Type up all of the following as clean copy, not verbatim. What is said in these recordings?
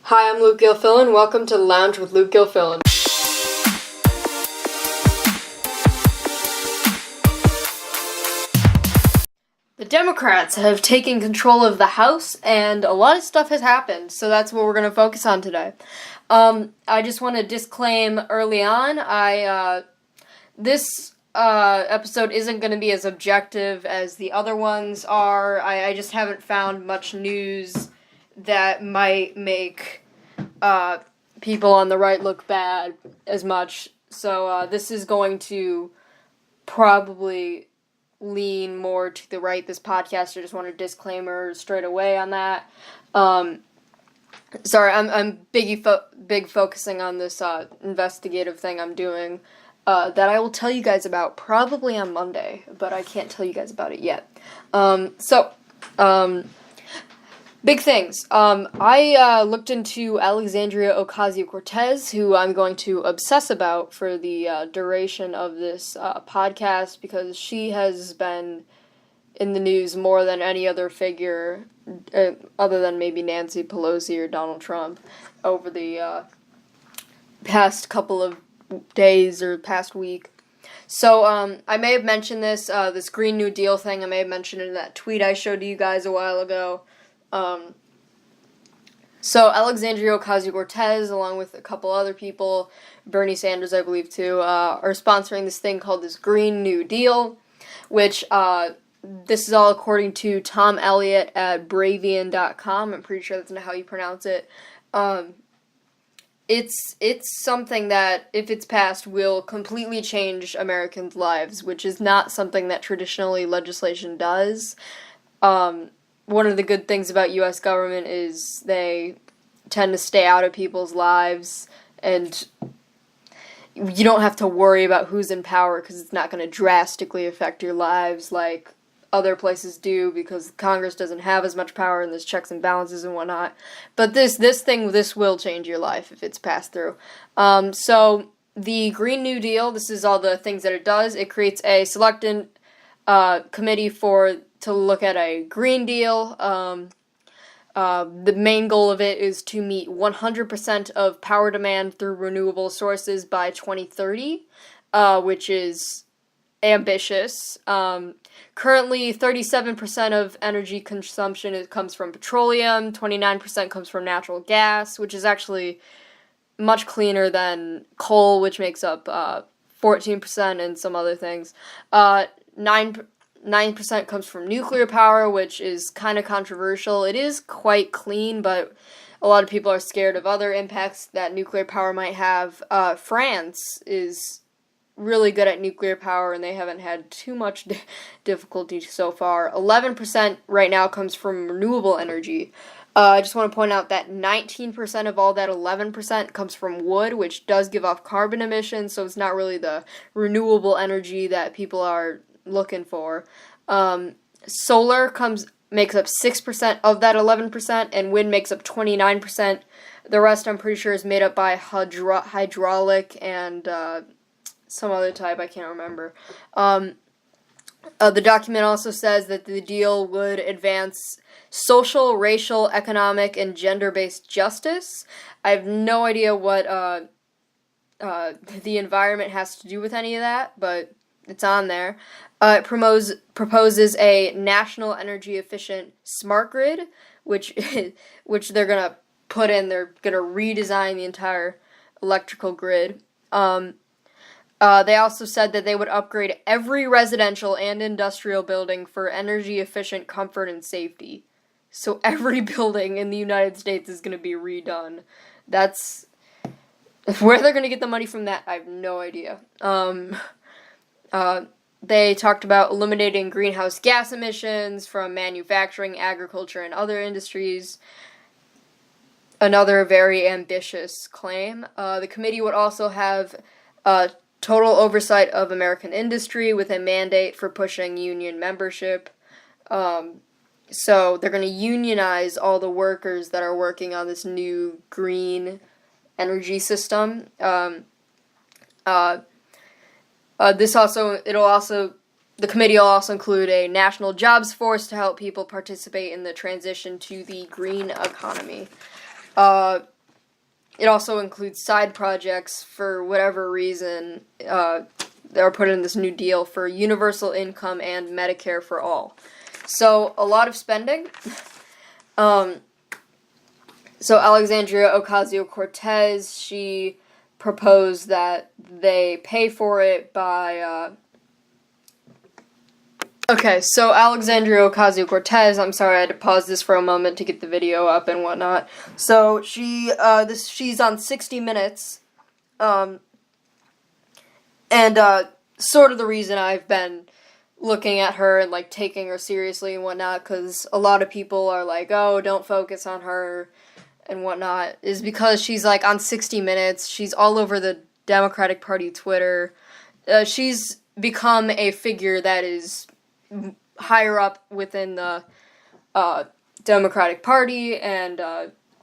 Hi, I'm Luke Gilfillan. Welcome to the Lounge with Luke Gilfillan. The Democrats have taken control of the House, and a lot of stuff has happened, so that's what we're going to focus on today. I just want to disclaim early on, this episode isn't going to be as objective as the other ones are. I just haven't found much news that might make people on the right look bad as much. So this is going to probably lean more to the right, this podcast. I just want a disclaimer straight away on that. Sorry, I'm big focusing on this investigative thing I'm doing that I will tell you guys about probably on Monday, but I can't tell you guys about it yet. Big things. I looked into Alexandria Ocasio-Cortez, who I'm going to obsess about for the duration of this podcast, because she has been in the news more than any other figure, other than maybe Nancy Pelosi or Donald Trump, over the past couple of days or past week. So, I may have mentioned this Green New Deal thing. I may have mentioned it in that tweet I showed you guys a while ago. So Alexandria Ocasio-Cortez, along with a couple other people, Bernie Sanders, I believe, too, are sponsoring this thing called this Green New Deal, which, this is all according to Tom Elliott at Bravian.com. I'm pretty sure that's not how you pronounce it. It's something that, if it's passed, will completely change Americans' lives, which is not something that traditionally legislation does. One of the good things about U.S. government is they tend to stay out of people's lives, and you don't have to worry about who's in power because it's not going to drastically affect your lives like other places do, because Congress doesn't have as much power and there's checks and balances and whatnot. But this will change your life if it's passed through. So the Green New Deal, this is all the things that it does. It creates a selected committee to look at a Green Deal. The main goal of it is to meet 100% of power demand through renewable sources by 2030, which is ambitious. Currently, 37% of energy consumption comes from petroleum, 29% comes from natural gas, which is actually much cleaner than coal, which makes up 14%, and some other things. 9% comes from nuclear power, which is kind of controversial. It is quite clean, but a lot of people are scared of other impacts that nuclear power might have. France is really good at nuclear power, and they haven't had too much difficulty so far. 11% right now comes from renewable energy. I just want to point out that 19% of all that 11% comes from wood, which does give off carbon emissions, so it's not really the renewable energy that people are looking for. Solar makes up 6% of that 11%, and wind makes up 29%. The rest, I'm pretty sure, is made up by hydraulic and some other type, I can't remember. The document also says that the deal would advance social, racial, economic, and gender-based justice. I have no idea what the environment has to do with any of that, but it's on there. It proposes a national energy efficient smart grid, which they're gonna put in. They're gonna redesign the entire electrical grid. They also said that they would upgrade every residential and industrial building for energy efficient comfort and safety. So every building in the United States is gonna be redone. That's where they're gonna get the money from. That I have no idea. They talked about eliminating greenhouse gas emissions from manufacturing, agriculture, and other industries. Another very ambitious claim. The committee would also have total oversight of American industry with a mandate for pushing union membership. So they're going to unionize all the workers that are working on this new green energy system. The committee will also include a national jobs force to help people participate in the transition to the green economy. it also includes side projects for whatever reason. They are put in this new deal for universal income and Medicare for all. So a lot of spending. So Alexandria Ocasio-Cortez, she proposed that they pay for it by, Okay, so Alexandria Ocasio-Cortez, I'm sorry I had to pause this for a moment to get the video up and whatnot. So she's on 60 Minutes, and, sort of the reason I've been looking at her and, like, taking her seriously and whatnot, because a lot of people are like, oh, don't focus on her and whatnot, is because she's, like, on 60 Minutes, she's all over the Democratic Party Twitter, she's become a figure that is higher up within the Democratic Party and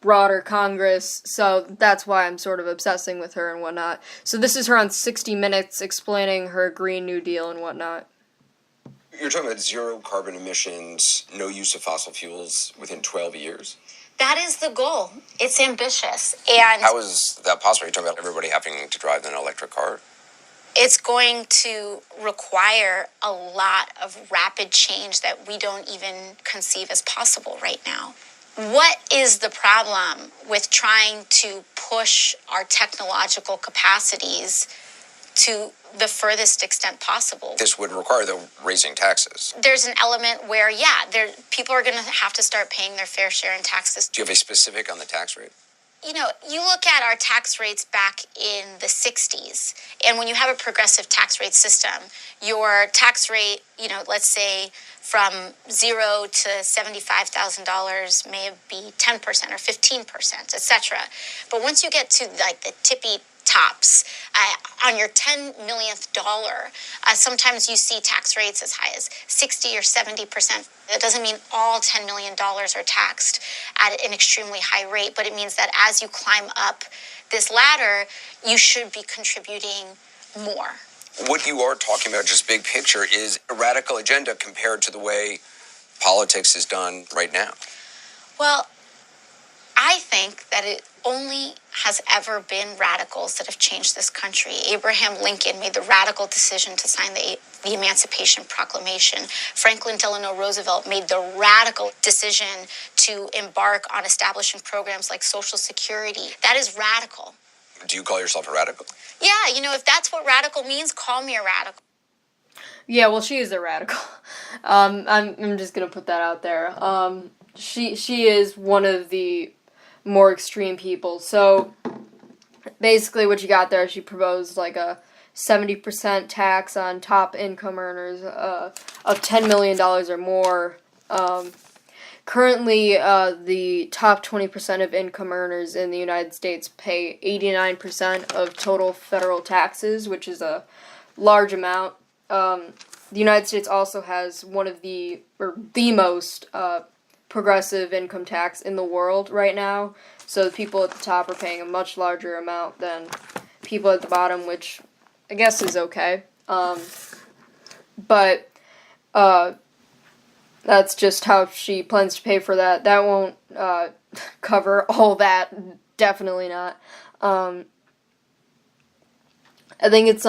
broader Congress, so that's why I'm sort of obsessing with her and whatnot. So this is her on 60 Minutes explaining her Green New Deal and whatnot. You're talking about zero carbon emissions, no use of fossil fuels within 12 years? That is the goal. It's ambitious. And how is that possible? You're talking about everybody having to drive an electric car? It's going to require a lot of rapid change that we don't even conceive as possible right now. What is the problem with trying to push our technological capacities to the furthest extent possible? This would require the raising taxes. There's an element where, people are going to have to start paying their fair share in taxes. Do you have a specific on the tax rate? You know, you look at our tax rates back in the 60s, and when you have a progressive tax rate system, your tax rate, let's say from $0 to $75,000 may be 10% or 15%, etc. But once you get to like the tippy tops, on your $10 millionth dollar, sometimes you see tax rates as high as 60 or 70%. That doesn't mean all $10 million are taxed at an extremely high rate, but it means that as you climb up this ladder, you should be contributing more. What you are talking about, just big picture, is a radical agenda compared to the way politics is done right now. Well, I think that it only has ever been radicals that have changed this country. Abraham Lincoln made the radical decision to sign the Emancipation Proclamation. Franklin Delano Roosevelt made the radical decision to embark on establishing programs like Social Security. That is radical. Do you call yourself a radical? Yeah, if that's what radical means, call me a radical. Yeah, well, she is a radical. I'm just gonna put that out there. She is one of the more extreme people. So basically what you got there, she proposed like a 70% tax on top income earners of $10 million or more. Currently, the top 20% of income earners in the United States pay 89% of total federal taxes, which is a large amount. The United States also has one of the most progressive income tax in the world right now, so the people at the top are paying a much larger amount than people at the bottom, which I guess is okay. But that's just how she plans to pay for that. That won't cover all that, definitely not. I think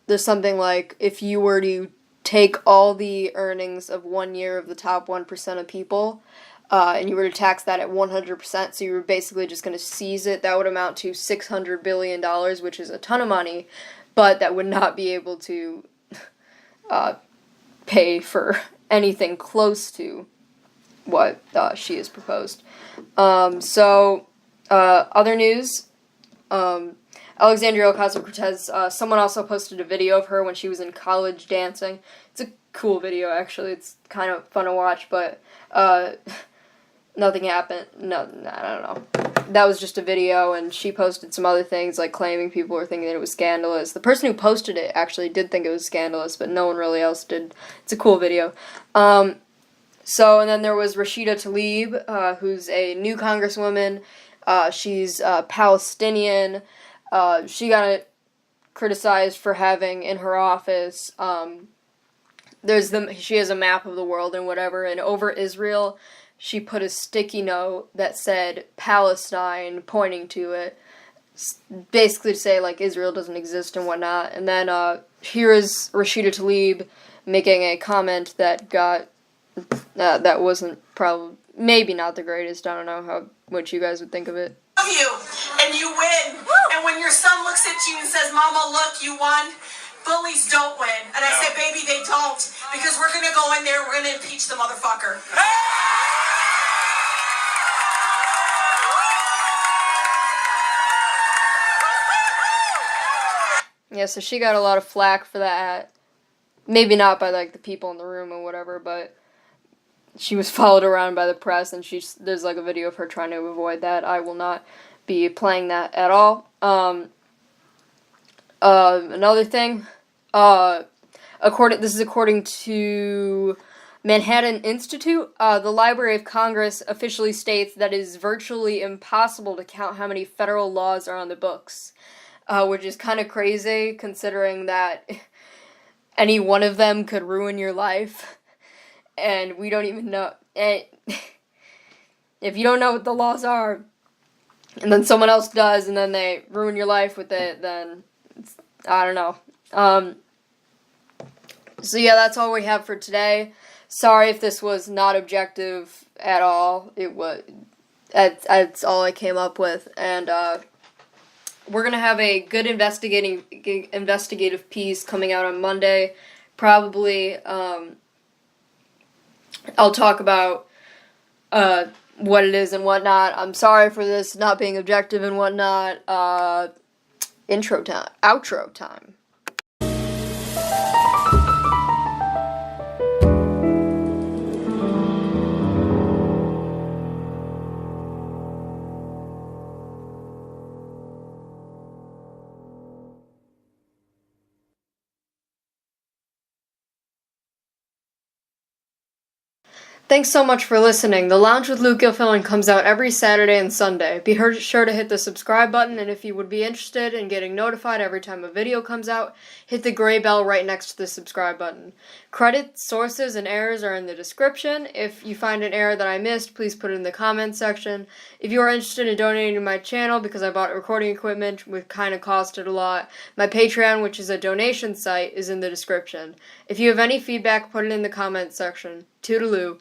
there's something like, if you were to take all the earnings of 1 year of the top 1% of people, and you were to tax that at 100%, so you were basically just going to seize it, that would amount to $600 billion, which is a ton of money, but that would not be able to pay for anything close to what she has proposed. Other news, Alexandria Ocasio-Cortez, someone also posted a video of her when she was in college dancing. It's a cool video, actually. It's kind of fun to watch, but nothing happened. No, I don't know. That was just a video, and she posted some other things, like claiming people were thinking that it was scandalous. The person who posted it actually did think it was scandalous, but no one really else did. It's a cool video. And then there was Rashida Tlaib, who's a new congresswoman. She's Palestinian. She got criticized for having in her office, she has a map of the world and whatever, and over Israel, she put a sticky note that said Palestine, pointing to it, basically to say, like, Israel doesn't exist and whatnot. And then here is Rashida Tlaib making a comment that got, that wasn't probably, maybe not the greatest. I don't know what you guys would think of it. Love you, and you win. And when your son looks at you and says, Mama, look, you won, bullies don't win. And I said, baby, they don't, because we're going to go in there, we're going to impeach the motherfucker. Yeah, so she got a lot of flack for that. Maybe not by, like, the people in the room or whatever, but she was followed around by the press, and there's, like, a video of her trying to avoid that. I will not be playing that at all. Another thing, this is according to Manhattan Institute. The Library of Congress officially states that it is virtually impossible to count how many federal laws are on the books. Which is kind of crazy, considering that any one of them could ruin your life, and we don't even know. If you don't know what the laws are, and then someone else does, and then they ruin your life with it, then I don't know. So yeah, that's all we have for today. Sorry if this was not objective at all. It was. That's all I came up with, and we're going to have a good investigative piece coming out on Monday. Probably, I'll talk about what it is and whatnot. I'm sorry for this not being objective and whatnot. Outro time. Thanks so much for listening. The Lounge with Luke Gilfillan comes out every Saturday and Sunday. Be sure to hit the subscribe button, and if you would be interested in getting notified every time a video comes out, hit the gray bell right next to the subscribe button. Credits, sources, and errors are in the description. If you find an error that I missed, please put it in the comments section. If you are interested in donating to my channel, because I bought recording equipment, which kind of costed a lot, my Patreon, which is a donation site, is in the description. If you have any feedback, put it in the comments section. Toodaloo.